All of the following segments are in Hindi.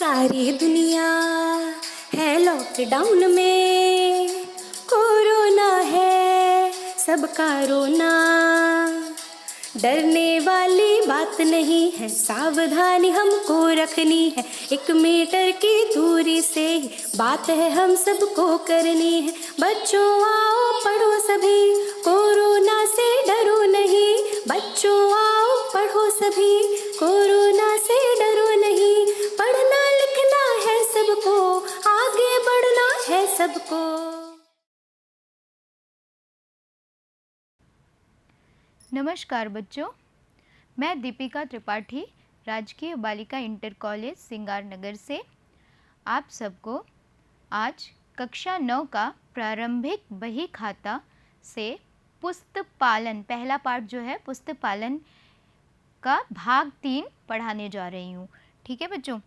सारी दुनिया है लॉकडाउन में, कोरोना है सबका रोना। डरने वाली बात नहीं है, सावधानी हमको रखनी है। 1 मीटर की दूरी से ही बात है हम सबको करनी है। बच्चों आओ पढ़ो सभी, कोरोना से डरो नहीं। बच्चों आओ पढ़ो सभी, कोरोना से डरो नहीं। पढ़ना लिखना है सबको, आगे बढ़ना है सबको। नमस्कार बच्चों, मैं दीपिका त्रिपाठी राजकीय बालिका इंटर कॉलेज सिंगारनगर से आप सबको आज कक्षा 9 का प्रारंभिक बही खाता से पुस्तक पालन पहला पाठ जो है पुस्तक पालन का भाग 3 पढ़ाने जा रही हूँ। ठीक है बच्चों,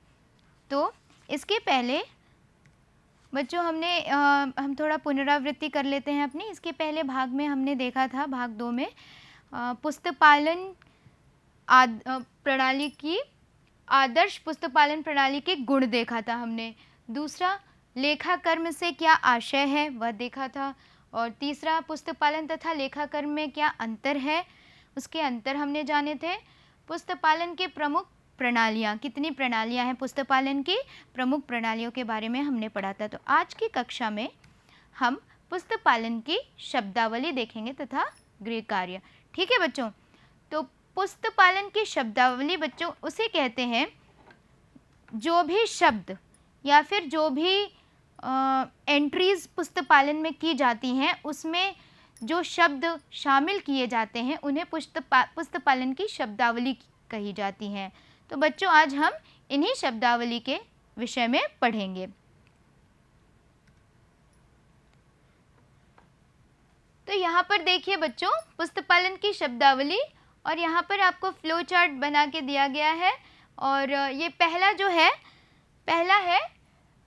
तो इसके पहले बच्चों हम थोड़ा पुनरावृत्ति कर लेते हैं अपनी। इसके पहले भाग में हमने देखा था, भाग 2 में पुस्तक पालन प्रणाली की आदर्श पुस्तक पालन प्रणाली के गुण देखा था हमने। दूसरा, लेखा कर्म से क्या आशय है वह देखा था। और तीसरा, पुस्तक पालन तथा लेखा कर्म में क्या अंतर है, उसके अंतर हमने जाने थे। पुस्तक पालन के प्रमुख प्रणालियाँ, कितनी प्रणालियाँ हैं पुस्तक पालन की, प्रमुख प्रणालियों के बारे में हमने पढ़ा था। तो आज की कक्षा में हम पुस्तक पालन की शब्दावली देखेंगे तथा गृह कार्य। ठीक है बच्चों, तो पुस्तक पालन की शब्दावली बच्चों उसे कहते हैं जो भी शब्द या फिर जो भी एंट्रीज पुस्तक पालन में की जाती हैं उसमें जो शब्द शामिल किए जाते हैं उन्हें पुस्तक पालन की शब्दावली कही जाती हैं। तो बच्चों आज हम इन्हीं शब्दावली के विषय में पढ़ेंगे। तो यहाँ पर देखिए बच्चों पुस्तक पालन की शब्दावली, और यहाँ पर आपको फ्लो चार्ट बना के दिया गया है। और ये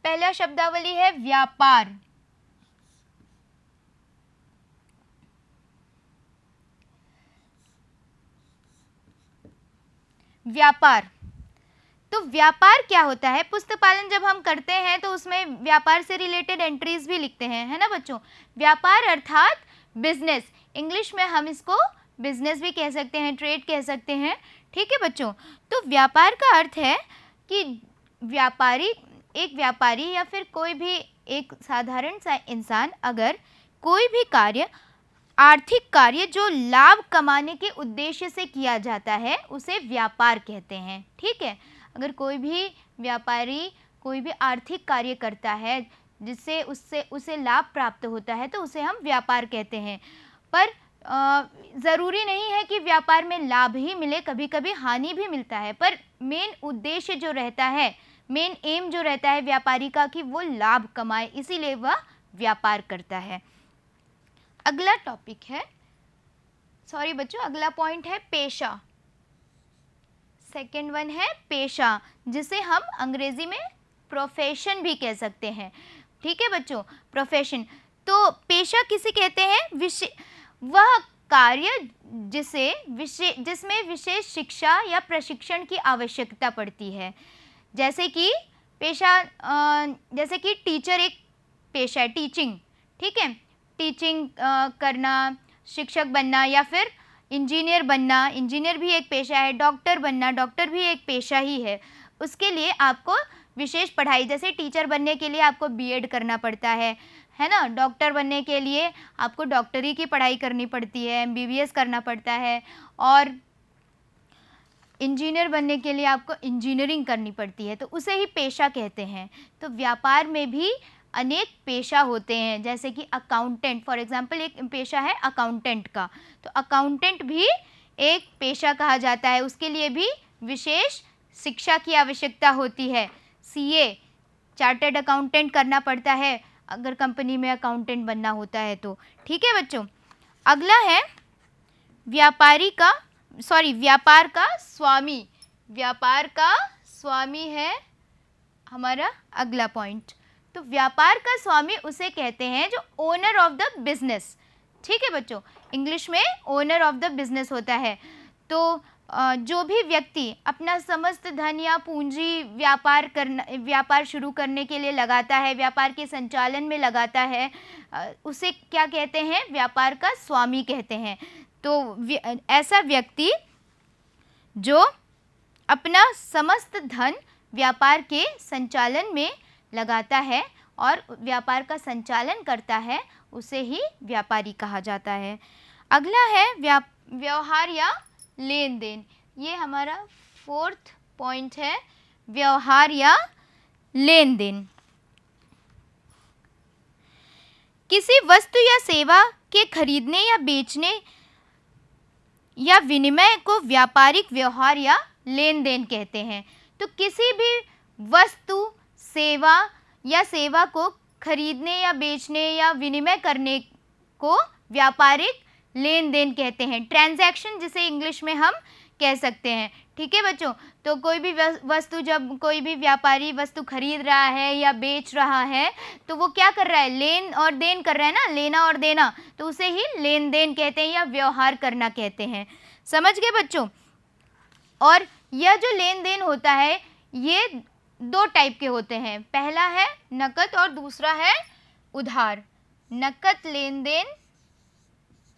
पहला शब्दावली है व्यापार। व्यापार, तो व्यापार क्या होता है? पुस्तक पालन जब हम करते हैं तो उसमें व्यापार से रिलेटेड एंट्रीज भी लिखते हैं, है ना बच्चों। व्यापार अर्थात बिजनेस, इंग्लिश में हम इसको बिजनेस भी कह सकते हैं, ट्रेड कह सकते हैं। ठीक है बच्चों, तो व्यापार का अर्थ है कि एक व्यापारी या फिर कोई भी एक साधारण सा इंसान अगर कोई भी कार्य, आर्थिक कार्य जो लाभ कमाने के उद्देश्य से किया जाता है उसे व्यापार कहते हैं। ठीक है, अगर कोई भी व्यापारी कोई भी आर्थिक कार्य करता है जिससे उसे लाभ प्राप्त होता है तो उसे हम व्यापार कहते हैं। पर ज़रूरी नहीं है कि व्यापार में लाभ ही मिले, कभी कभी हानि भी मिलता है। पर मेन उद्देश्य जो रहता है, मेन एम जो रहता है व्यापारी का कि वो लाभ कमाए, इसीलिए वह व्यापार करता है। अगला टॉपिक है, सॉरी बच्चों, अगला पॉइंट है पेशा। सेकेंड वन है पेशा, जिसे हम अंग्रेजी में प्रोफेशन भी कह सकते हैं। ठीक है बच्चों, प्रोफेशन। तो पेशा किसे कहते हैं? वह कार्य जिसमें विशेष शिक्षा या प्रशिक्षण की आवश्यकता पड़ती है। जैसे कि टीचर एक पेशा है, टीचिंग। ठीक है, टीचिंग करना, शिक्षक बनना, या फिर इंजीनियर बनना, इंजीनियर भी एक पेशा है। डॉक्टर बनना, डॉक्टर भी एक पेशा ही है। उसके लिए आपको विशेष पढ़ाई, जैसे टीचर बनने के लिए आपको बीएड करना पड़ता है ना। डॉक्टर बनने के लिए आपको डॉक्टरी की पढ़ाई करनी पड़ती है, एमबीबीएस करना पड़ता है। और इंजीनियर बनने के लिए आपको इंजीनियरिंग करनी पड़ती है, तो उसे ही पेशा कहते हैं। तो व्यापार में भी अनेक पेशा होते हैं, जैसे कि अकाउंटेंट, फॉर एग्जांपल एक पेशा है अकाउंटेंट का, तो अकाउंटेंट भी एक पेशा कहा जाता है। उसके लिए भी विशेष शिक्षा की आवश्यकता होती है। सीए, चार्टर्ड अकाउंटेंट करना पड़ता है अगर कंपनी में अकाउंटेंट बनना होता है तो। ठीक है बच्चों, अगला है व्यापार का स्वामी। व्यापार का स्वामी है हमारा अगला पॉइंट। तो व्यापार का स्वामी उसे कहते हैं जो ओनर ऑफ द बिजनेस। ठीक है बच्चों, इंग्लिश में ओनर ऑफ द बिजनेस होता है। तो जो भी व्यक्ति अपना समस्त धन या पूंजी व्यापार शुरू करने के लिए लगाता है, व्यापार के संचालन में लगाता है, उसे क्या कहते हैं? व्यापार का स्वामी कहते हैं। तो ऐसा व्यक्ति जो अपना समस्त धन व्यापार के संचालन में लगाता है और व्यापार का संचालन करता है, उसे ही व्यापारी कहा जाता है। अगला है व्यवहार या लेन देन। ये हमारा 4th पॉइंट है, व्यवहार या लेन देन। किसी वस्तु या सेवा के खरीदने या बेचने या विनिमय को व्यापारिक व्यवहार या लेन देन कहते हैं। तो किसी भी वस्तु या सेवा को खरीदने या बेचने या विनिमय करने को व्यापारिक लेन देन कहते हैं, ट्रांजैक्शन जिसे इंग्लिश में हम कह सकते हैं। ठीक है बच्चों, तो कोई भी वस्तु, जब कोई भी व्यापारी वस्तु खरीद रहा है या बेच रहा है तो वो क्या कर रहा है? लेन और देन कर रहा है ना, लेना और देना, तो उसे ही लेन देन कहते हैं या व्यवहार करना कहते हैं। समझ गए बच्चों? और यह जो लेन देन होता है ये 2 टाइप के होते हैं, पहला है नकद और दूसरा है उधार। नकद लेन देन,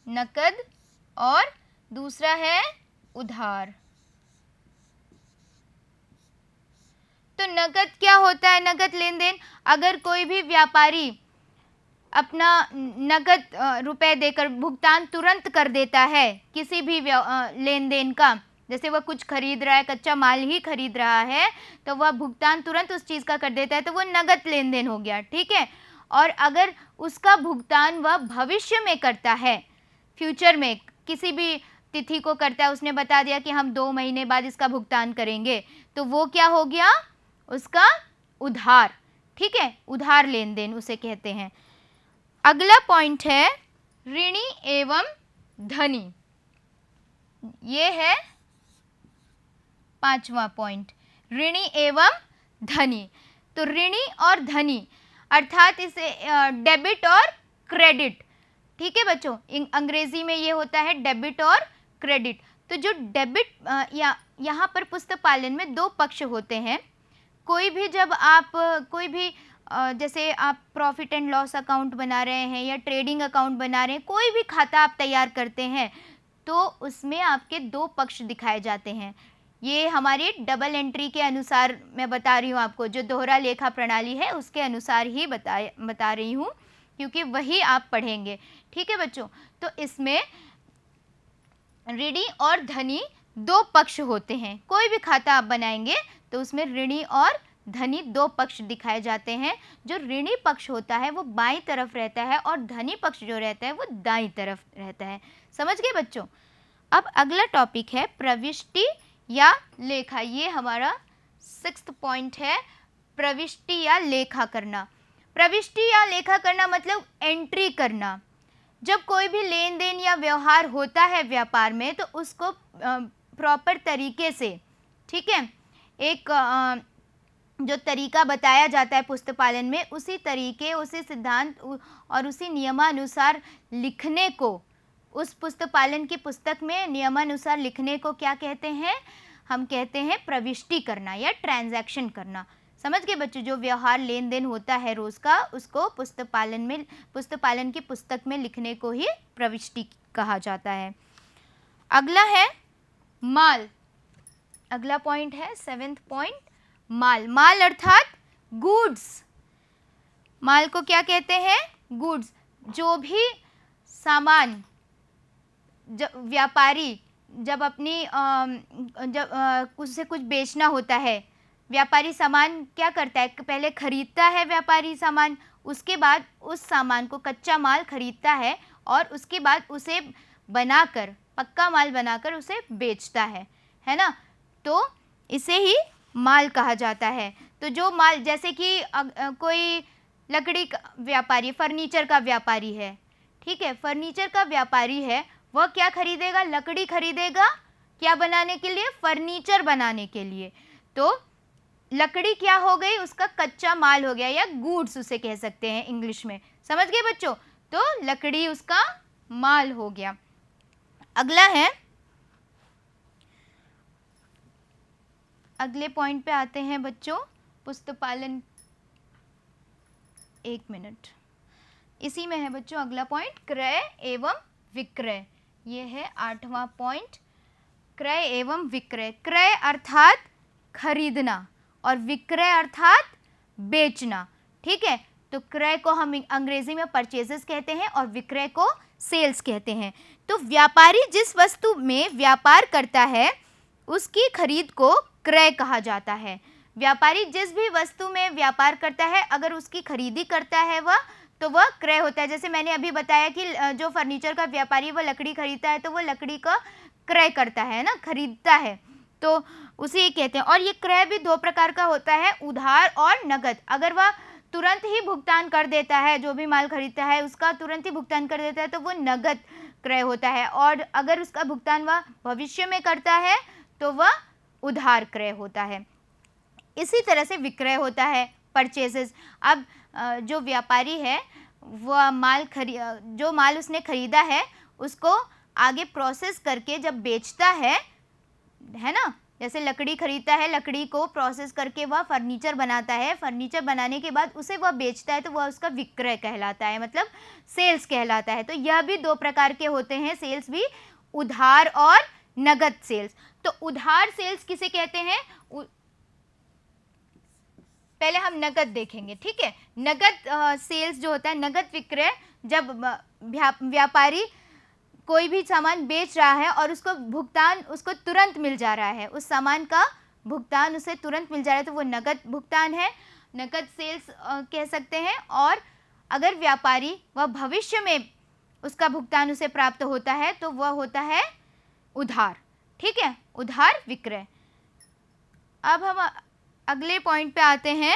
नकद, और दूसरा है उधार। तो नकद क्या होता है? नकद लेन देन, अगर कोई भी व्यापारी अपना नकद रुपए देकर भुगतान तुरंत कर देता है किसी भी लेन देन का, जैसे वह कुछ खरीद रहा है, कच्चा माल ही खरीद रहा है, तो वह भुगतान तुरंत उस चीज़ का कर देता है, तो वो नगद लेन देन हो गया। ठीक है। और अगर उसका भुगतान वह भविष्य में करता है, फ्यूचर में किसी भी तिथि को करता है, उसने बता दिया कि हम 2 महीने बाद इसका भुगतान करेंगे, तो वो क्या हो गया? उसका उधार। ठीक है, उधार लेन देन उसे कहते हैं। अगला पॉइंट है ऋणी एवं धनी। ये है 5वां पॉइंट, ऋणी एवं धनी। तो ऋणी और धनी अर्थात इसे डेबिट और क्रेडिट। ठीक है बच्चों, अंग्रेजी में ये होता है डेबिट और क्रेडिट। तो जो डेबिट यहाँ पर पुस्तक पालन में 2 पक्ष होते हैं। कोई भी जब आप कोई भी जैसे आप प्रॉफिट एंड लॉस अकाउंट बना रहे हैं या ट्रेडिंग अकाउंट बना रहे हैं, कोई भी खाता आप तैयार करते हैं तो उसमें आपके 2 पक्ष दिखाए जाते हैं। ये हमारी डबल एंट्री के अनुसार मैं बता रही हूँ आपको, जो दोहरा लेखा प्रणाली है उसके अनुसार ही बता रही हूँ, क्योंकि वही आप पढ़ेंगे। ठीक है बच्चों, तो इसमें ऋणी और धनी 2 पक्ष होते हैं। कोई भी खाता आप बनाएंगे तो उसमें ऋणी और धनी 2 पक्ष दिखाए जाते हैं। जो ऋणी पक्ष होता है वो बाईं तरफ रहता है और धनी पक्ष जो रहता है वो दाईं तरफ रहता है। समझ गए बच्चों? अब अगला टॉपिक है प्रविष्टि या लेखा। ये हमारा 6th पॉइंट है, प्रविष्टि या लेखा करना। प्रविष्टि या लेखा करना मतलब एंट्री करना। जब कोई भी लेन देन या व्यवहार होता है व्यापार में तो उसको प्रॉपर तरीके से, ठीक है, एक जो तरीका बताया जाता है पुस्तक पालन में, उसी तरीके, उसी सिद्धांत और उसी नियमानुसार लिखने को, उस पुस्तक पालन की पुस्तक में नियमानुसार लिखने को क्या कहते हैं? हम कहते हैं प्रविष्टि करना या ट्रांजैक्शन करना। समझ गए बच्चों? जो व्यवहार लेन देन होता है रोज़ का, उसको पुस्तक पालन की पुस्तक में लिखने को ही प्रविष्टि कहा जाता है। अगला है माल। अगला पॉइंट है 7th पॉइंट, माल। माल अर्थात गुड्स। माल को क्या कहते हैं? गुड्स। जो भी सामान व्यापारी जब अपनी कुछ बेचना होता है, व्यापारी सामान क्या करता है? पहले खरीदता है व्यापारी सामान, उसके बाद उस सामान को कच्चा माल खरीदता है और उसके बाद उसे बनाकर, पक्का माल बनाकर उसे बेचता है ना? तो इसे ही माल कहा जाता है। तो जो माल, जैसे कि कोई लकड़ी का व्यापारी, फर्नीचर का व्यापारी है, ठीक है, फर्नीचर का व्यापारी है, वह क्या खरीदेगा? लकड़ी खरीदेगा। क्या बनाने के लिए? फर्नीचर बनाने के लिए। तो लकड़ी क्या हो गई? उसका कच्चा माल हो गया, या गुड्स उसे कह सकते हैं इंग्लिश में। समझ गए बच्चों? तो लकड़ी उसका माल हो गया। अगला है अगले पॉइंट पे आते हैं बच्चों, पुस्तपालन। 1 मिनट, इसी में है बच्चों अगला पॉइंट, क्रय एवं विक्रय। ये है 8वां पॉइंट, क्रय एवं विक्रय। क्रय अर्थात खरीदना और विक्रय अर्थात बेचना। ठीक है, तो क्रय को हम अंग्रेजी में परचेजेस कहते हैं और विक्रय को सेल्स कहते हैं। तो व्यापारी जिस वस्तु में व्यापार करता है उसकी खरीद को क्रय कहा जाता है। व्यापारी जिस भी वस्तु में व्यापार करता है अगर उसकी खरीदी करता है वह, तो वह क्रय होता है। जैसे मैंने अभी बताया कि जो फर्नीचर का व्यापारी वह लकड़ी खरीदता है तो वह लकड़ी का क्रय करता है ना, खरीदता है, तो उसे कहते हैं। और ये क्रय भी 2 प्रकार का होता है, उधार और नगद। अगर वह तुरंत ही भुगतान कर देता है, जो भी माल खरीदता है उसका तुरंत ही भुगतान कर देता है तो वो नगद क्रय होता है, और अगर उसका भुगतान वह भविष्य में करता है तो वह उधार क्रय होता है। इसी तरह से विक्रय होता है, परचेजेस। अब जो व्यापारी है वह जो माल उसने खरीदा है उसको आगे प्रोसेस करके जब बेचता है ना, जैसे लकड़ी खरीदता है, लकड़ी को प्रोसेस करके वह फर्नीचर बनाता है, फर्नीचर बनाने के बाद उसे वह बेचता है तो वह उसका विक्रय कहलाता है, मतलब सेल्स कहलाता है। तो यह भी 2 प्रकार के होते हैं, सेल्स भी, उधार और नगद सेल्स। तो उधार सेल्स किसे कहते हैं, पहले हम नगद देखेंगे। ठीक है, नगद सेल्स जो होता है, नगद विक्रय, जब व्यापारी कोई भी सामान बेच रहा है और उसको भुगतान उसको तुरंत मिल जा रहा है, उस सामान का भुगतान उसे तुरंत मिल जा रहा है तो वो नगद भुगतान है, नगद सेल्स कह सकते हैं। और अगर व्यापारी वह भविष्य में उसका भुगतान उसे प्राप्त होता है तो वह होता है उधार। ठीक है, उधार विक्रय। अब हम अगले पॉइंट पे आते हैं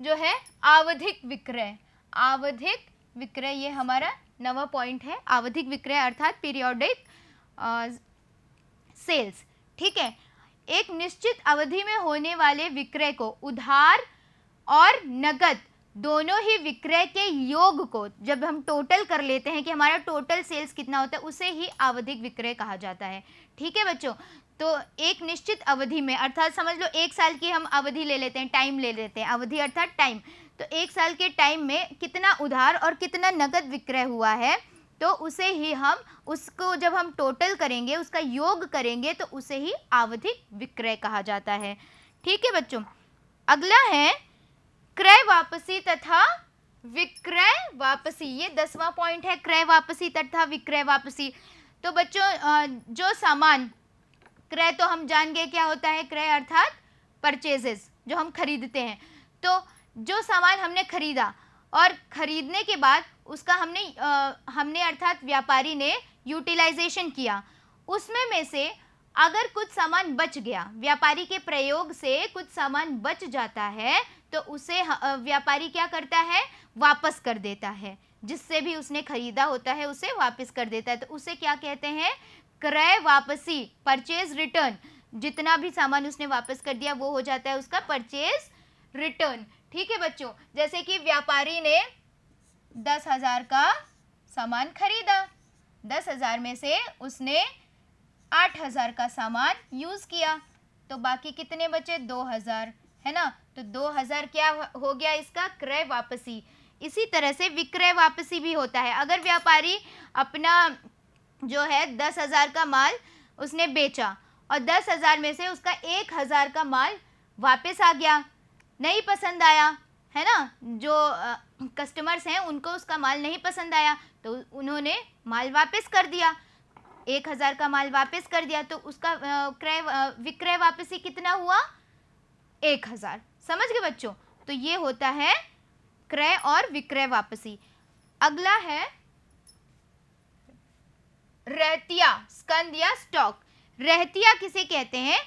जो है आवधिक विक्रय। आवधिक विक्रय ये हमारा 9वां पॉइंट है, आवधिक विक्रय अर्थात पीरियोडिक सेल्स। ठीक है, एक निश्चित अवधि में होने वाले विक्रय को उधार और नगद दोनों ही विक्रय के योग को जब हम टोटल कर लेते हैं कि हमारा टोटल सेल्स कितना होता है उसे ही आवधिक विक्रय कहा जाता है। ठीक है बच्चों, तो एक निश्चित अवधि में, अर्थात समझ लो 1 साल की हम अवधि ले लेते हैं, टाइम ले लेते हैं, अवधि अर्थात टाइम। तो 1 साल के टाइम में कितना उधार और कितना नगद विक्रय हुआ है तो उसे ही हम, उसको जब हम टोटल करेंगे, उसका योग करेंगे तो उसे ही आवधिक विक्रय कहा जाता है। ठीक है बच्चों, अगला है क्रय वापसी तथा विक्रय वापसी। ये 10वां पॉइंट है, क्रय वापसी तथा विक्रय वापसी। तो बच्चों जो सामान, क्रय तो हम जान गए क्या होता है, क्रय अर्थात परचेजेस, जो हम खरीदते हैं। तो जो सामान हमने खरीदा और खरीदने के बाद उसका हमने अर्थात व्यापारी ने यूटिलाइजेशन किया, उसमें से अगर कुछ सामान बच गया, व्यापारी के प्रयोग से कुछ सामान बच जाता है तो उसे व्यापारी क्या करता है, वापस कर देता है। जिससे भी उसने खरीदा होता है उसे वापस कर देता है, तो उसे क्या कहते हैं, क्रय वापसी, परचेज रिटर्न। जितना भी सामान उसने वापस कर दिया वो हो जाता है उसका परचेज रिटर्न। ठीक है बच्चों, जैसे कि व्यापारी ने 10,000 का सामान खरीदा, 10,000 में से उसने 8,000 का सामान यूज़ किया तो बाकी कितने बचे, 2,000, है ना। तो 2,000 क्या हो गया, इसका क्रय वापसी। इसी तरह से विक्रय वापसी भी होता है। अगर व्यापारी अपना जो है 10,000 का माल उसने बेचा और 10,000 में से उसका 1,000 का माल वापस आ गया, नहीं पसंद आया, है ना, जो कस्टमर्स हैं उनको उसका माल नहीं पसंद आया तो उन्होंने माल वापस कर दिया, 1,000 का माल वापस कर दिया, तो उसका विक्रय वापसी कितना हुआ, 1,000। समझ गए बच्चों, तो ये होता है क्रय और विक्रय वापसी। अगला है रहतिया, स्कंद या स्टॉक। रहतिया किसे कहते हैं,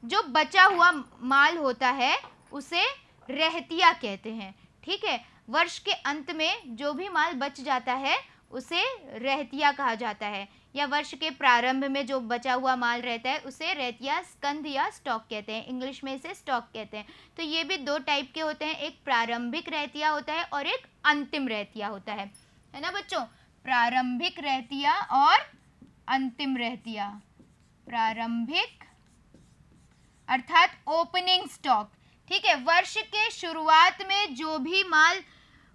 जो बचा हुआ माल होता है उसे रहतिया कहते हैं। ठीक है, वर्ष के अंत में जो भी माल बच जाता है उसे रहतिया कहा जाता है, या वर्ष के प्रारंभ में जो बचा हुआ माल रहता है उसे रहतिया, स्कंद या स्टॉक कहते हैं। इंग्लिश में इसे स्टॉक कहते हैं। तो ये भी 2 टाइप के होते हैं, एक प्रारंभिक रहतिया होता है और एक अंतिम रहतिया होता है ना बच्चों। प्रारंभिक रहतिया और अंतिम रहतिया। प्रारंभिक अर्थात ओपनिंग स्टॉक। ठीक है, वर्ष के शुरुआत में जो भी माल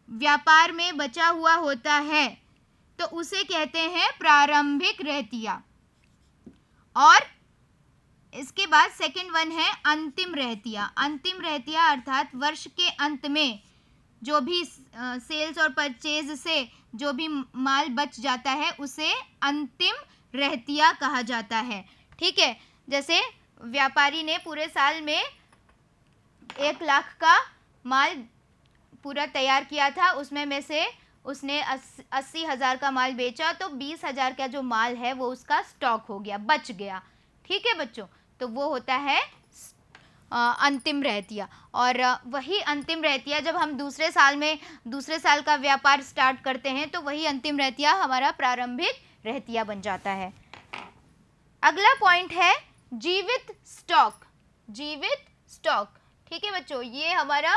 व्यापार में बचा हुआ होता है तो उसे कहते हैं प्रारंभिक रहतिया। और इसके बाद सेकंड वन है अंतिम रहतिया। अंतिम रहतिया अर्थात वर्ष के अंत में जो भी सेल्स और परचेज से जो भी माल बच जाता है उसे अंतिम रहतिया कहा जाता है। ठीक है, जैसे व्यापारी ने पूरे साल में 1 लाख का माल पूरा तैयार किया था, उसमें में से उसने 80,000 का माल बेचा तो 20,000 का जो माल है वो उसका स्टॉक हो गया, बच गया। ठीक है बच्चों, तो वो होता है अंतिम रहतिया। और वही अंतिम रहतिया जब हम दूसरे साल का व्यापार स्टार्ट करते हैं तो वही अंतिम रहतिया हमारा प्रारंभिक रहतिया बन जाता है। अगला पॉइंट है जीवित स्टॉक। जीवित स्टॉक, ठीक है बच्चों, ये हमारा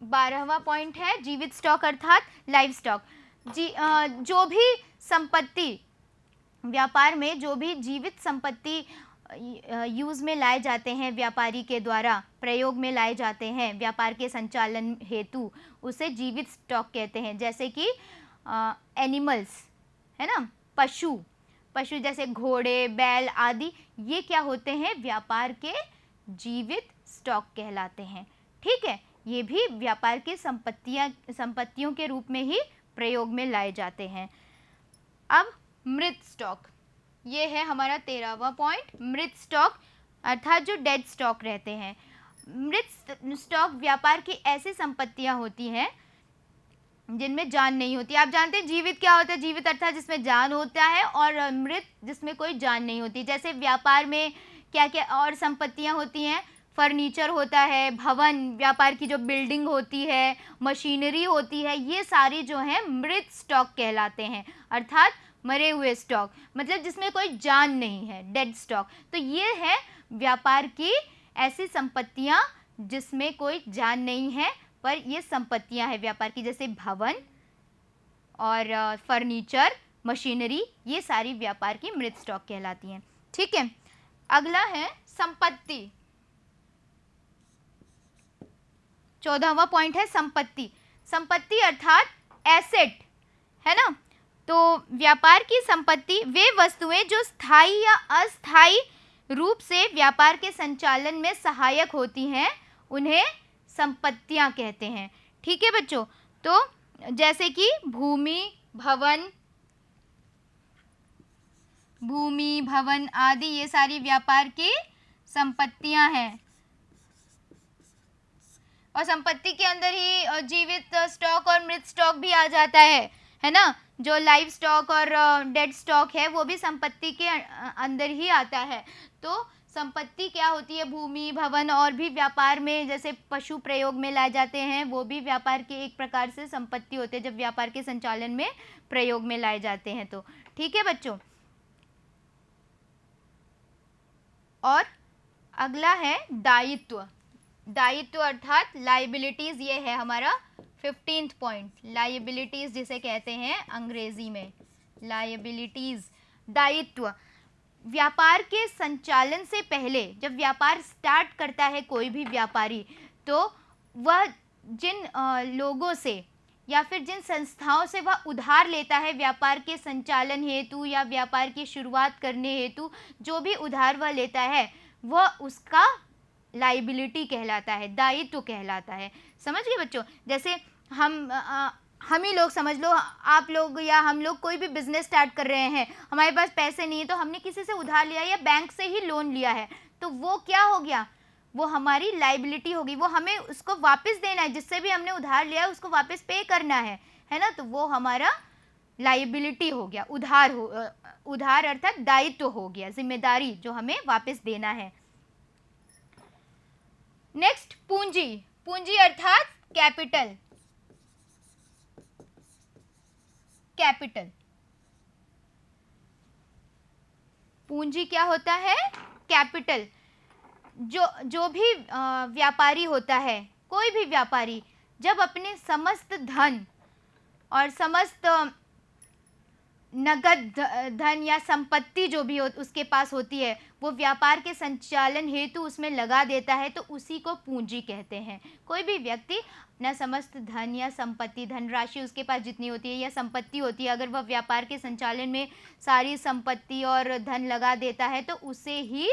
12वां पॉइंट है, जीवित स्टॉक अर्थात लाइव स्टॉक। जो भी संपत्ति व्यापार में, जो भी जीवित संपत्ति यूज़ में लाए जाते हैं, व्यापारी के द्वारा प्रयोग में लाए जाते हैं व्यापार के संचालन हेतु, उसे जीवित स्टॉक कहते हैं। जैसे कि एनिमल्स है ना, पशु जैसे घोड़े, बैल आदि, ये क्या होते हैं, व्यापार के जीवित स्टॉक कहलाते हैं। ठीक है, ये भी व्यापार की संपत्तियों के रूप में ही प्रयोग में लाए जाते हैं। अब मृत स्टॉक, ये है हमारा 13वां पॉइंट, मृत स्टॉक अर्थात जो डेड स्टॉक रहते हैं। मृत स्टॉक व्यापार की ऐसी संपत्तियां होती हैं जिनमें जान नहीं होती। आप जानते हैं जीवित क्या होता है, जीवित अर्थात जिसमें जान होता है, और मृत जिसमें कोई जान नहीं होती। जैसे व्यापार में क्या क्या और संपत्तियां होती हैं, फर्नीचर होता है, भवन, व्यापार की जो बिल्डिंग होती है, मशीनरी होती है, ये सारी जो हैं मृत स्टॉक कहलाते हैं, अर्थात मरे हुए स्टॉक, मतलब जिसमें कोई जान नहीं है, डेड स्टॉक। तो ये है व्यापार की ऐसी संपत्तियां जिसमें कोई जान नहीं है पर ये संपत्तियां हैं व्यापार की, जैसे भवन और फर्नीचर, मशीनरी, ये सारी व्यापार की मृत स्टॉक कहलाती हैं। ठीक है, अगला है संपत्ति। 14वां पॉइंट है संपत्ति। संपत्ति अर्थात एसेट है ना। तो व्यापार की संपत्ति वे वस्तुएं जो स्थायी या अस्थायी रूप से व्यापार के संचालन में सहायक होती हैं, उन्हें संपत्तियां कहते हैं। ठीक है बच्चों, तो जैसे कि भूमि, भवन आदि, ये सारी व्यापार की संपत्तियां हैं। और संपत्ति के अंदर ही जीवित स्टॉक और मृत स्टॉक भी आ जाता है ना। जो लाइव स्टॉक और डेड स्टॉक है वो भी संपत्ति के अंदर ही आता है। तो संपत्ति क्या होती है, भूमि, भवन और भी व्यापार में जैसे पशु प्रयोग में लाए जाते हैं, वो भी व्यापार के एक प्रकार से संपत्ति होते हैं जब व्यापार के संचालन में प्रयोग में लाए जाते हैं तो। ठीक है बच्चों, और अगला है दायित्व। दायित्व अर्थात लायबिलिटीज, ये है हमारा 15th पॉइंट, लायबिलिटीज जिसे कहते हैं अंग्रेजी में, लायबिलिटीज। दायित्व व्यापार के संचालन से पहले जब व्यापार स्टार्ट करता है कोई भी व्यापारी, तो वह जिन लोगों से या फिर जिन संस्थाओं से वह उधार लेता है व्यापार के संचालन हेतु या व्यापार की शुरुआत करने हेतु, जो भी उधार वह लेता है वह उसका लायबिलिटी कहलाता है, दायित्व कहलाता है। समझ गए बच्चों। जैसे हम ही लोग समझ लो, आप लोग या हम लोग कोई भी बिजनेस स्टार्ट कर रहे हैं, हमारे पास पैसे नहीं है तो हमने किसी से उधार लिया या बैंक से ही लोन लिया है, तो वो क्या हो गया, वो हमारी लायबिलिटी होगी, वो हमें उसको वापस देना है, जिससे भी हमने उधार लिया है उसको वापस पे करना है ना। तो वो हमारा लायबिलिटी हो गया, उधार अर्थात दायित्व हो गया, जिम्मेदारी जो हमें वापस देना है। नेक्स्ट पूंजी। पूंजी अर्थात कैपिटल। पूंजी क्या होता है, कैपिटल। जो भी व्यापारी होता है, कोई भी व्यापारी जब अपने समस्त धन और समस्त नगद धन या संपत्ति जो भी उसके पास होती है वो व्यापार के संचालन हेतु उसमें लगा देता है, तो उसी को पूंजी कहते हैं। कोई भी व्यक्ति अपना समस्त धन या संपत्ति, धनराशि उसके पास जितनी होती है या संपत्ति होती है, अगर वह व्यापार के संचालन में सारी संपत्ति और धन लगा देता है तो उसे ही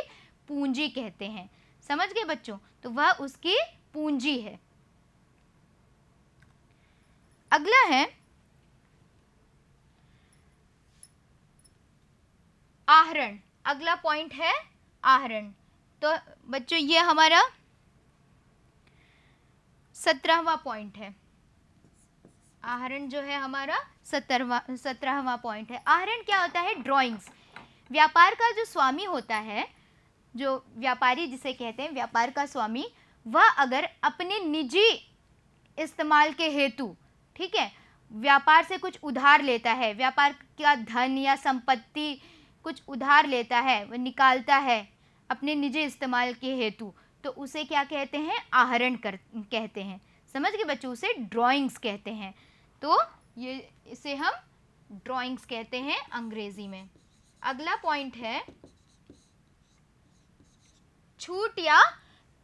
पूंजी कहते हैं। समझ गए बच्चों? तो वह उसकी पूंजी है। अगला है आहरण। अगला पॉइंट है आहरण। तो बच्चों ये हमारा 17वां पॉइंट है। आहरण जो है हमारा 17वां पॉइंट है। आहरण क्या होता है? ड्राइंग्स। व्यापार का जो स्वामी होता है, जो व्यापारी जिसे कहते हैं व्यापार का स्वामी, वह अगर अपने निजी इस्तेमाल के हेतु, ठीक है, व्यापार से कुछ उधार लेता है, व्यापार का धन या संपत्ति कुछ उधार लेता है, वह निकालता है अपने निजी इस्तेमाल के हेतु, तो उसे क्या कहते हैं? आहरण कहते हैं। समझ गए बच्चों? उसे ड्राइंग्स कहते हैं। तो ये इसे हम ड्राइंग्स कहते हैं अंग्रेजी में। अगला पॉइंट है छूट या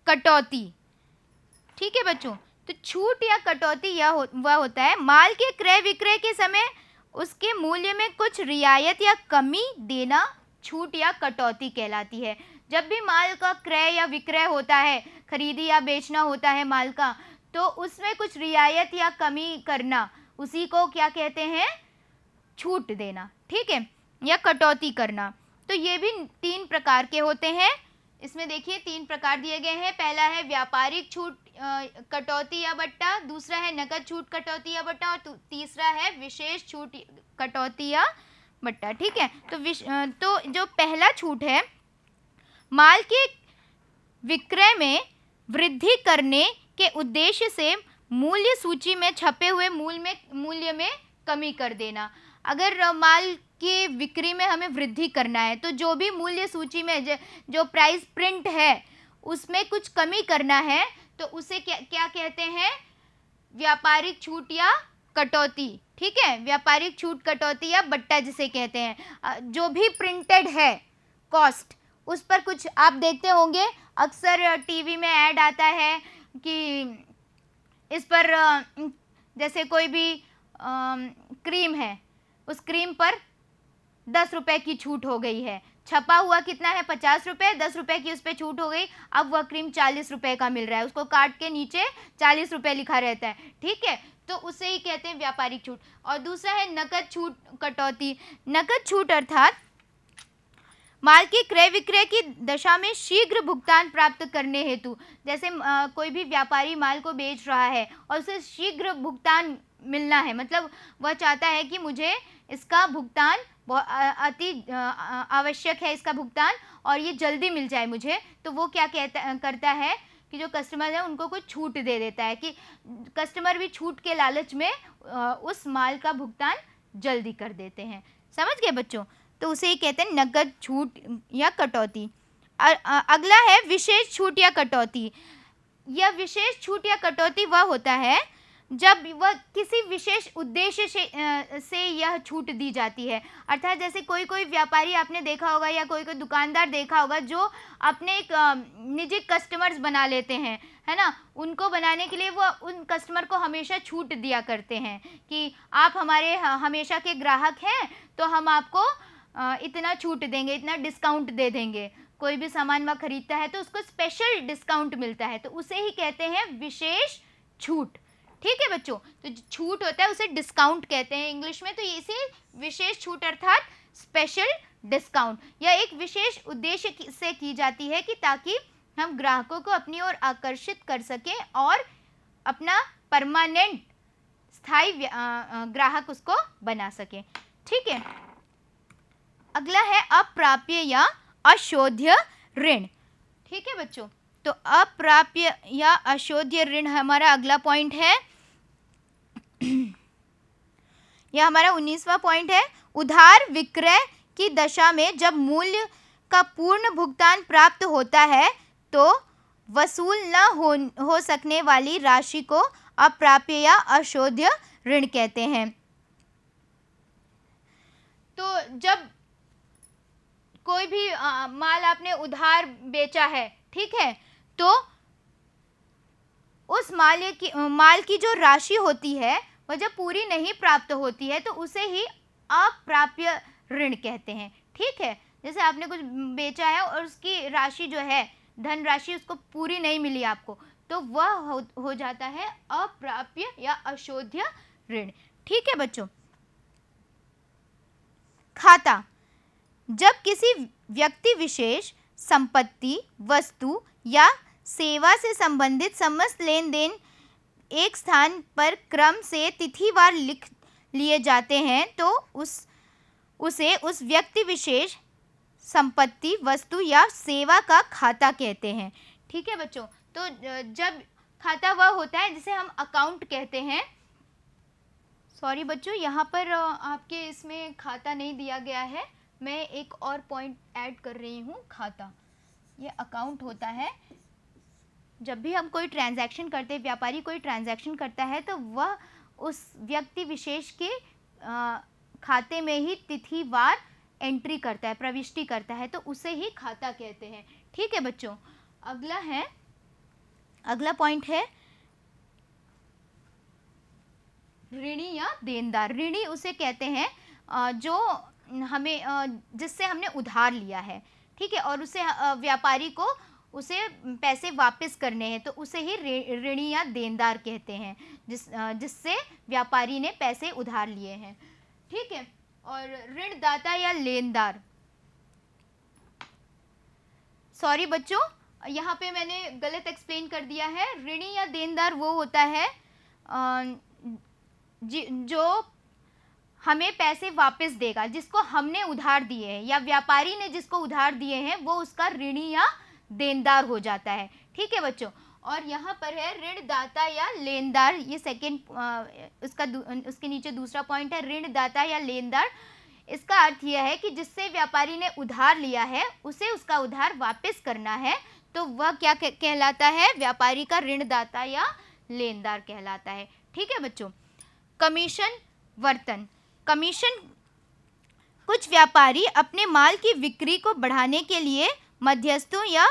कटौती। ठीक है बच्चों? तो छूट या कटौती वह होता है माल के क्रय विक्रय के समय उसके मूल्य में कुछ रियायत या कमी देना छूट या कटौती कहलाती है। जब भी माल का क्रय या विक्रय होता है, खरीदी या बेचना होता है माल का, तो उसमें कुछ रियायत या कमी करना, उसी को क्या कहते हैं? छूट देना। ठीक है, या कटौती करना। तो ये भी 3 प्रकार के होते हैं। इसमें देखिए 3 प्रकार दिए गए हैं। पहला है व्यापारिक छूट कटौती या बट्टा, दूसरा है नकद छूट कटौती या बट्टा, और तीसरा है विशेष छूट कटौती या बट्टा। ठीक है, तो जो पहला छूट है, माल के विक्रय में वृद्धि करने के उद्देश्य से मूल्य सूची में छपे हुए मूल्य में कमी कर देना। अगर माल की बिक्री में हमें वृद्धि करना है तो जो भी मूल्य सूची में जो प्राइस प्रिंट है उसमें कुछ कमी करना है, तो उसे क्या कहते हैं? व्यापारिक छूट या कटौती। ठीक है, व्यापारिक छूट कटौती या बट्टा जिसे कहते हैं। जो भी प्रिंटेड है कॉस्ट, उस पर कुछ आप देखते होंगे, अक्सर टीवी में ऐड आता है कि इस पर जैसे कोई भी क्रीम है, उस क्रीम पर 10 रुपए की छूट हो गई है। छपा हुआ कितना है? 50 रुपये, 10 रुपये की उस पर छूट हो गई। अब वह क्रीम 40 रुपये का मिल रहा है, उसको काट के नीचे 40 रुपये लिखा रहता है। ठीक है, तो उसे ही कहते हैं व्यापारिक छूट। और दूसरा है नकद छूट कटौती। नकद छूट अर्थात माल की क्रय विक्रय की दशा में शीघ्र भुगतान प्राप्त करने हेतु, जैसे कोई भी व्यापारी माल को बेच रहा है और उसे शीघ्र भुगतान मिलना है, मतलब वह चाहता है कि मुझे इसका भुगतान अति आवश्यक है, इसका भुगतान, और ये जल्दी मिल जाए मुझे, तो वो क्या करता है कि जो कस्टमर है उनको कुछ छूट दे देता है, कि कस्टमर भी छूट के लालच में उस माल का भुगतान जल्दी कर देते हैं। समझ गए बच्चों? तो उसे ही कहते हैं नकद छूट या कटौती। अगला है विशेष छूट या कटौती। यह विशेष छूट या कटौती वह होता है जब वह किसी विशेष उद्देश्य से यह छूट दी जाती है। अर्थात जैसे कोई व्यापारी आपने देखा होगा या कोई दुकानदार देखा होगा जो अपने एक निजी कस्टमर्स बना लेते हैं, है ना, उनको बनाने के लिए वो उन कस्टमर को हमेशा छूट दिया करते हैं कि आप हमारे हमेशा के ग्राहक हैं, तो हम आपको इतना छूट देंगे, इतना डिस्काउंट दे देंगे। कोई भी सामान वह खरीदता है तो उसको स्पेशल डिस्काउंट मिलता है, तो उसे ही कहते हैं विशेष छूट। ठीक है बच्चों? तो जो छूट होता है उसे डिस्काउंट कहते हैं इंग्लिश में, तो इसे विशेष छूट अर्थात स्पेशल डिस्काउंट या एक विशेष उद्देश्य से की जाती है कि ताकि हम ग्राहकों को अपनी ओर आकर्षित कर सकें और अपना परमानेंट स्थायी ग्राहक उसको बना सकें। ठीक है, अगला है अप्राप्य या अशोध्य ऋण। ठीक है बच्चों? तो अप्राप्य या अशोध्य ऋण हमारा अगला पॉइंट है। यह हमारा 19वां पॉइंट है। उधार विक्रय की दशा में जब मूल्य का पूर्ण भुगतान प्राप्त होता है तो वसूल न हो सकने वाली राशि को अप्राप्य या अशोध्य ऋण कहते हैं। तो जब कोई भी माल आपने उधार बेचा है, ठीक है, तो उस माल की जो राशि होती है वह जब पूरी नहीं प्राप्त होती है तो उसे ही अप्राप्य ऋण कहते हैं। ठीक है, जैसे आपने कुछ बेचा है और उसकी राशि जो है, धन राशि उसको पूरी नहीं मिली आपको, तो वह हो जाता है अप्राप्य या अशोध्य ऋण। ठीक है बच्चों। खाता, जब किसी व्यक्ति विशेष, संपत्ति, वस्तु या सेवा से संबंधित समस्त लेन देन एक स्थान पर क्रम से तिथिवार लिख लिए जाते हैं तो उसे उस व्यक्ति विशेष, संपत्ति, वस्तु या सेवा का खाता कहते हैं। ठीक है बच्चों। तो जब खाता वह होता है जिसे हम अकाउंट कहते हैं। सॉरी बच्चों, यहाँ पर आपके इसमें खाता नहीं दिया गया है, मैं एक और पॉइंट ऐड कर रही हूँ। खाता ये अकाउंट होता है। जब भी हम कोई ट्रांजैक्शन करते हैं, व्यापारी कोई ट्रांजैक्शन करता है तो वह उस व्यक्ति विशेष के खाते में ही तिथिवार एंट्री करता है, प्रविष्टि करता है, तो उसे ही खाता कहते हैं। ठीक है बच्चों। अगला पॉइंट है ऋणी या देनदार। ऋणी उसे कहते हैं जो हमें जिससे हमने उधार लिया है, ठीक है, और उसे व्यापारी को उसे पैसे वापस करने हैं, तो उसे ही ऋणी या देनदार कहते हैं, जिससे व्यापारी ने पैसे उधार लिए हैं। ठीक है। और ऋणदाता या लेनदार, सॉरी बच्चों, यहाँ पे मैंने गलत एक्सप्लेन कर दिया है। ऋणी या देनदार वो होता है जो हमें पैसे वापस देगा, जिसको हमने उधार दिए हैं या व्यापारी ने जिसको उधार दिए हैं, वो उसका ऋणी या देनदार हो जाता है। ठीक है बच्चों। और यहाँ पर है ऋणदाता या लेनदार, ये सेकंड उसके नीचे दूसरा पॉइंट है ऋणदाता या लेनदार। इसका अर्थ यह है कि जिससे व्यापारी ने उधार लिया है उसे उसका उधार वापस करना है, तो वह क्या कहलाता है? व्यापारी का ऋणदाता या लेनदार कहलाता है। ठीक है बच्चों। कमीशन वर्तन। कमीशन, कुछ व्यापारी अपने माल की बिक्री को बढ़ाने के लिए मध्यस्थों या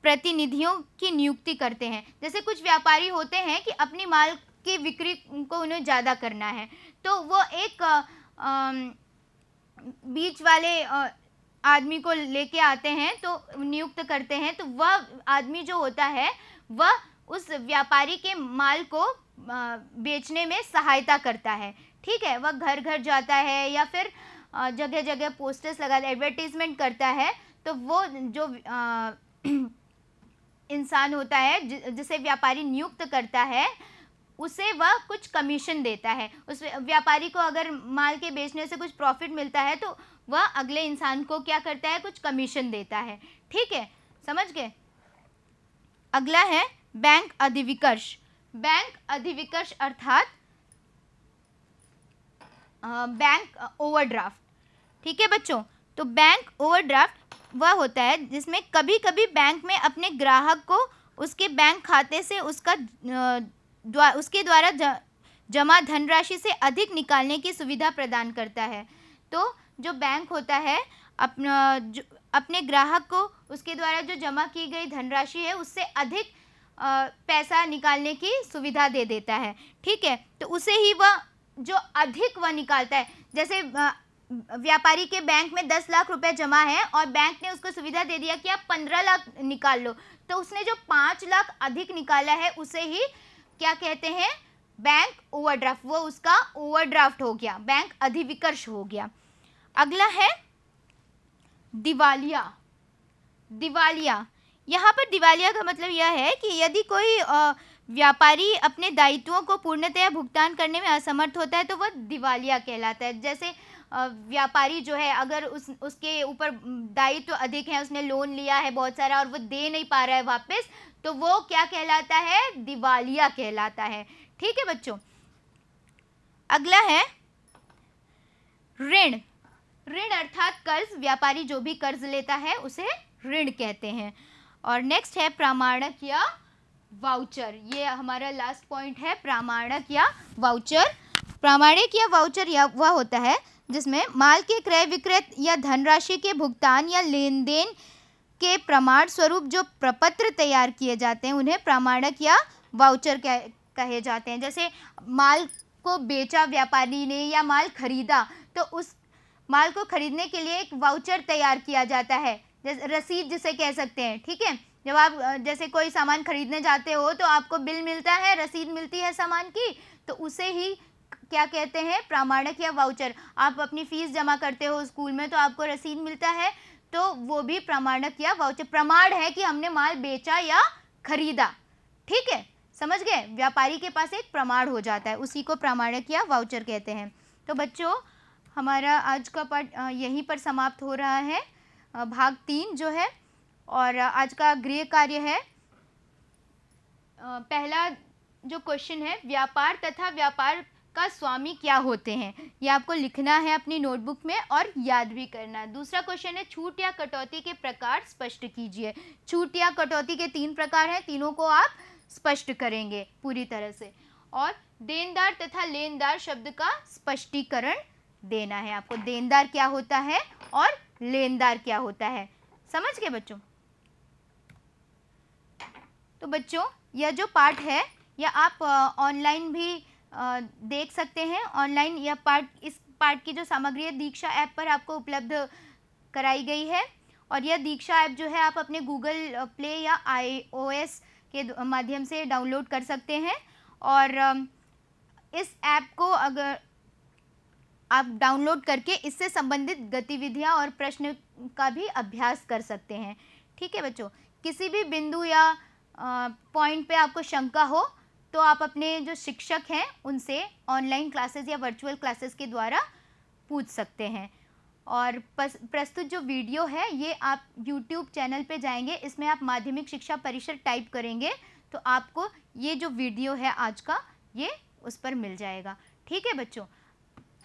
प्रतिनिधियों की नियुक्ति करते हैं। जैसे कुछ व्यापारी होते हैं कि अपनी माल की बिक्री को उन्हें ज़्यादा करना है, तो वो एक बीच वाले आदमी को लेके आते हैं, तो नियुक्त करते हैं। तो वह आदमी जो होता है वह उस व्यापारी के माल को बेचने में सहायता करता है। ठीक है, वह घर घर जाता है या फिर जगह जगह पोस्टर्स लगा, एडवर्टीजमेंट करता है। तो वो जो इंसान होता है जिसे व्यापारी नियुक्त करता है, उसे वह कुछ कमीशन देता है। उस व्यापारी को अगर माल के बेचने से कुछ प्रॉफिट मिलता है तो वह अगले इंसान को क्या करता है? कुछ कमीशन देता है। ठीक है, समझ गए। अगला है बैंक अधिविकर्ष। बैंक अधिविकर्ष अर्थात बैंक ओवरड्राफ्ट। ठीक है बच्चों। तो बैंक ओवरड्राफ्ट वह होता है जिसमें कभी कभी बैंक में अपने ग्राहक को उसके बैंक खाते से उसके द्वारा जमा धनराशि से अधिक निकालने की सुविधा प्रदान करता है। तो जो बैंक होता है अपने ग्राहक को उसके द्वारा जो जमा की गई धनराशि है उससे अधिक पैसा निकालने की सुविधा दे देता है। ठीक है, तो उसे ही वह जो अधिक वह निकालता है। जैसे व्यापारी के बैंक में 10 लाख रुपए जमा है और बैंक ने उसको सुविधा दे दिया कि आप 15 लाख निकाल लो, तो उसने जो 5 लाख अधिक निकाला है उसे ही क्या कहते हैं? Bank overdraft. वो उसका ओवरड्राफ्ट हो गया, बैंक अधिविकर्ष हो गया। अगला है दिवालिया। दिवालिया, यहाँ पर दिवालिया का मतलब यह है कि यदि कोई व्यापारी अपने दायित्वों को पूर्णतया भुगतान करने में असमर्थ होता है तो वह दिवालिया कहलाता है। जैसे व्यापारी जो है, अगर उसके ऊपर दायित्व अधिक है, उसने लोन लिया है बहुत सारा और वो दे नहीं पा रहा है वापस, तो वो क्या कहलाता है? दिवालिया कहलाता है। ठीक है बच्चों। अगला है ऋण। ऋण अर्थात कर्ज। व्यापारी जो भी कर्ज लेता है उसे ऋण कहते हैं। और नेक्स्ट है प्रामाणक या वाउचर। ये हमारा लास्ट पॉइंट है, प्रामाणक या वाउचर। प्रामाणिक या वाउचर या वह होता है जिसमें माल के क्रय विक्रय या धनराशि के भुगतान या लेन देन के प्रमाण स्वरूप जो प्रपत्र तैयार किए जाते हैं उन्हें प्रमाणक या वाउचर कहे जाते हैं। जैसे माल को बेचा व्यापारी ने या माल खरीदा, तो उस माल को खरीदने के लिए एक वाउचर तैयार किया जाता है, जैसे रसीद जिसे कह सकते हैं। ठीक है, जब आप जैसे कोई सामान खरीदने जाते हो तो आपको बिल मिलता है, रसीद मिलती है सामान की, तो उसे ही क्या कहते हैं, प्रमाणक या वाउचर। आप अपनी फीस जमा करते हो स्कूल में तो आपको रसीद मिलता है, तो वो भी प्रमाणक या वाउचर, प्रमाण है कि हमने माल बेचा या खरीदा। ठीक है, समझ गए, व्यापारी के पास एक प्रमाण हो जाता है, उसी को प्रमाणक या वाउचर कहते हैं। तो बच्चों हमारा आज का पाठ यहीं पर समाप्त हो रहा है, भाग 3 जो है। और आज का गृह कार्य है, पहला जो क्वेश्चन है, व्यापार तथा व्यापार का स्वामी क्या होते हैं, ये आपको लिखना है अपनी नोटबुक में और याद भी करना है। दूसरा क्वेश्चन है, छूट या कटौती के प्रकार स्पष्ट कीजिए। छूट या कटौती के 3 प्रकार हैं, तीनों को आप स्पष्ट करेंगे पूरी तरह से। और देनदार तथा लेनदार शब्द का स्पष्टीकरण देना है आपको, देनदार क्या होता है और लेनदार क्या होता है। समझ गए बच्चों? तो बच्चों यह जो पाठ है यह आप ऑनलाइन भी देख सकते हैं। ऑनलाइन यह पाठ, इस पाठ की जो सामग्री है दीक्षा ऐप पर आपको उपलब्ध कराई गई है। और यह दीक्षा ऐप जो है आप अपने गूगल प्ले या iOS के माध्यम से डाउनलोड कर सकते हैं। और इस ऐप को अगर आप डाउनलोड करके इससे संबंधित गतिविधियां और प्रश्न का भी अभ्यास कर सकते हैं। ठीक है बच्चों, किसी भी बिंदु या पॉइंट पे आपको शंका हो तो आप अपने जो शिक्षक हैं उनसे ऑनलाइन क्लासेस या वर्चुअल क्लासेस के द्वारा पूछ सकते हैं। और प्रस्तुत जो वीडियो है ये आप YouTube चैनल पे जाएंगे, इसमें आप माध्यमिक शिक्षा परिषद टाइप करेंगे तो आपको ये जो वीडियो है आज का ये उस पर मिल जाएगा। ठीक है बच्चों,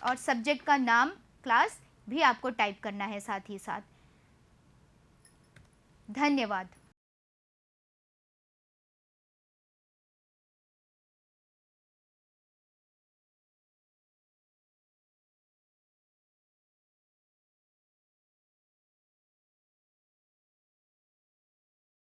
और सब्जेक्ट का नाम, क्लास भी आपको टाइप करना है साथ ही साथ। धन्यवाद।